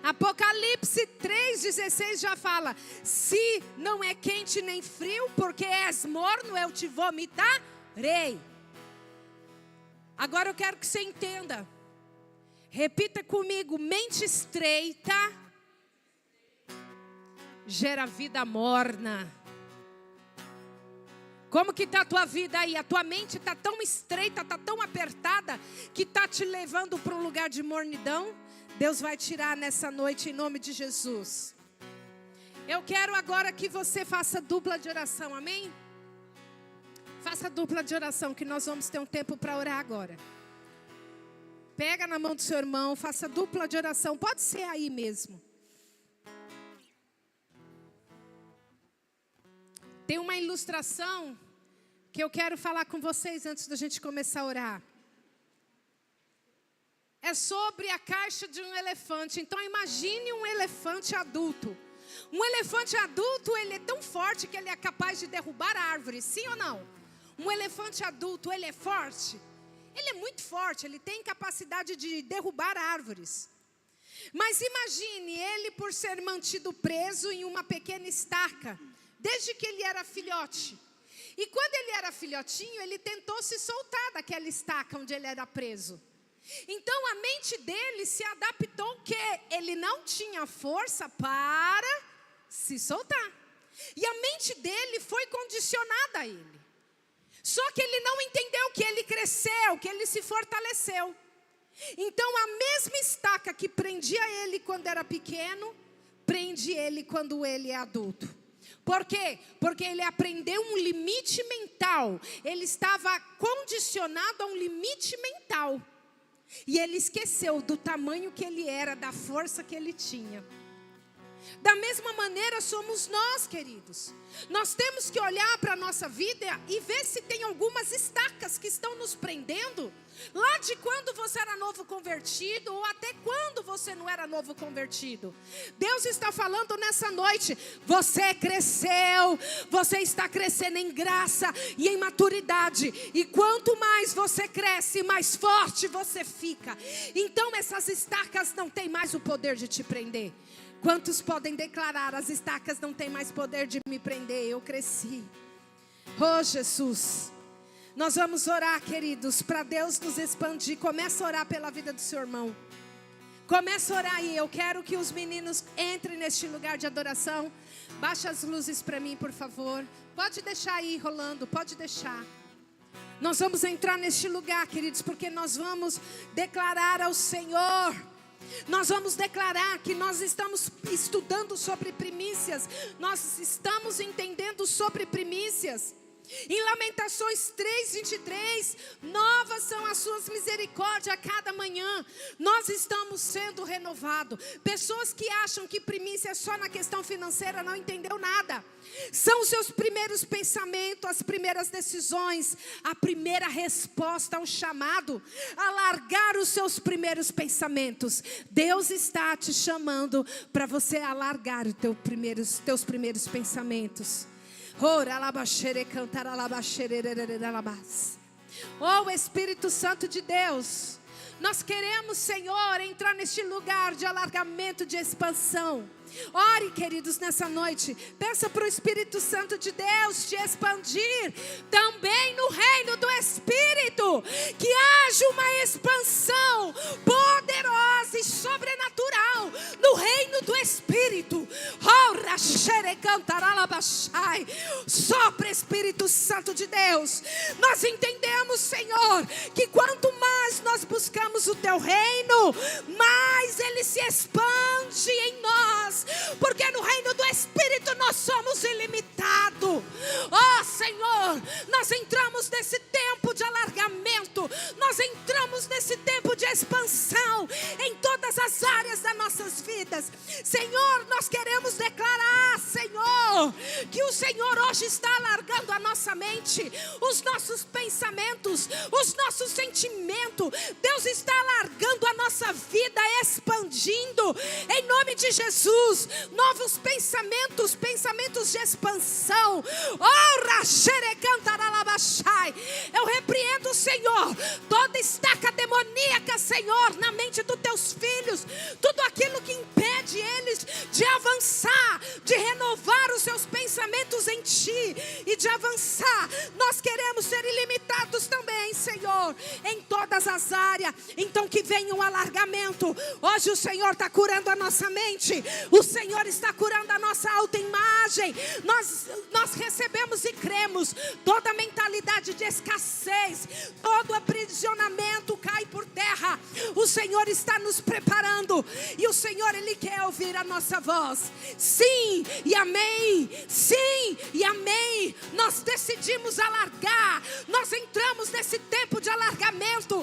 Apocalipse 3,16 já fala: se não é quente nem frio, porque és morno, eu te vomitarei. Agora eu quero que você entenda. Repita comigo: mente estreita gera vida morna. Como que está a tua vida aí? A tua mente está tão estreita, está tão apertada, que está te levando para um lugar de mornidão. Deus vai tirar nessa noite em nome de Jesus. Eu quero agora que você faça dupla de oração, amém? Faça dupla de oração, que nós vamos ter um tempo para orar agora. Pega na mão do seu irmão, faça dupla de oração, pode ser aí mesmo. Tem uma ilustração que eu quero falar com vocês antes da gente começar a orar. É sobre a caixa de um elefante. Então imagine um elefante adulto. Um elefante adulto, ele é tão forte que ele é capaz de derrubar árvores, sim ou não? Um elefante adulto, ele é forte? Ele é muito forte, ele tem capacidade de derrubar árvores. Mas imagine ele por ser mantido preso em uma pequena estaca, desde que ele era filhote. E quando ele era filhotinho, ele tentou se soltar daquela estaca onde ele era preso. Então a mente dele se adaptou que ele não tinha força para se soltar. E a mente dele foi condicionada a ele. Só que ele não entendeu que ele cresceu, que ele se fortaleceu. Então a mesma estaca que prendia ele quando era pequeno, prende ele quando ele é adulto. Por quê? Porque ele aprendeu um limite mental. Ele estava condicionado a um limite mental. E ele esqueceu do tamanho que ele era, da força que ele tinha. Da mesma maneira somos nós, queridos. Nós temos que olhar para a nossa vida e ver se tem algumas estacas que estão nos prendendo. Lá de quando você era novo convertido, ou até quando você não era novo convertido. Deus está falando nessa noite: você cresceu, você está crescendo em graça e em maturidade. E quanto mais você cresce, mais forte você fica. Então essas estacas não têm mais o poder de te prender. Quantos podem declarar: as estacas não têm mais poder de me prender, eu cresci. Oh Jesus. Nós vamos orar, queridos, para Deus nos expandir. Começa a orar pela vida do seu irmão. Começa a orar aí. Eu quero que os meninos entrem neste lugar de adoração. Baixa as luzes para mim, por favor. Pode deixar aí rolando, pode deixar. Nós vamos entrar neste lugar, queridos, porque nós vamos declarar ao Senhor Nós vamos declarar que nós estamos estudando sobre primícias. Nós estamos entendendo sobre primícias. Em Lamentações 3:23, novas são as suas misericórdias a cada manhã. Nós estamos sendo renovados. Pessoas que acham que primícia é só na questão financeira não entendeu nada. São os seus primeiros pensamentos, as primeiras decisões, a primeira resposta ao chamado, alargar os seus primeiros pensamentos. Deus está te chamando para você alargar os teus primeiros pensamentos. Oh, Espírito Santo de Deus, nós queremos, Senhor, entrar neste lugar de alargamento, de expansão. Ore, queridos, nessa noite. Peça para o Espírito Santo de Deus te expandir também no reino do Espírito. Que haja uma expansão poderosa e sobrenatural no reino do Espírito. Sopra, Espírito Santo de Deus. Nós entendemos, Senhor, que quanto mais nós buscamos o teu reino, mais ele se expande em nós. Porque no reino do Espírito nós somos ilimitados. Oh, Senhor, nós entramos nesse tempo de alargamento. Nós entramos nesse tempo de expansão em todas as áreas das nossas vidas. Senhor, nós queremos declarar, Senhor, que o Senhor hoje está alargando a nossa mente, os nossos pensamentos, os nossos sentimentos. Deus está alargando a nossa vida, expandindo em nome de Jesus. Novos pensamentos, pensamentos de expansão. Eu repreendo, Senhor, toda estaca demoníaca, Senhor, na mente dos teus filhos. Tudo aquilo que impede eles de avançar, de renovar os seus pensamentos em Ti e de avançar. Nós queremos ser ilimitados também, Senhor, em todas as áreas. Então que venha um alargamento. Hoje o Senhor está curando a nossa mente. O Senhor está curando a nossa autoimagem. Nós recebemos e cremos. Toda mentalidade de escassez, todo aprisionamento cai por terra. O Senhor está nos preparando. E o Senhor, Ele quer ouvir a nossa voz. Sim e amém. Sim e amém. Nós decidimos alargar. Nós entramos nesse tempo de alargamento.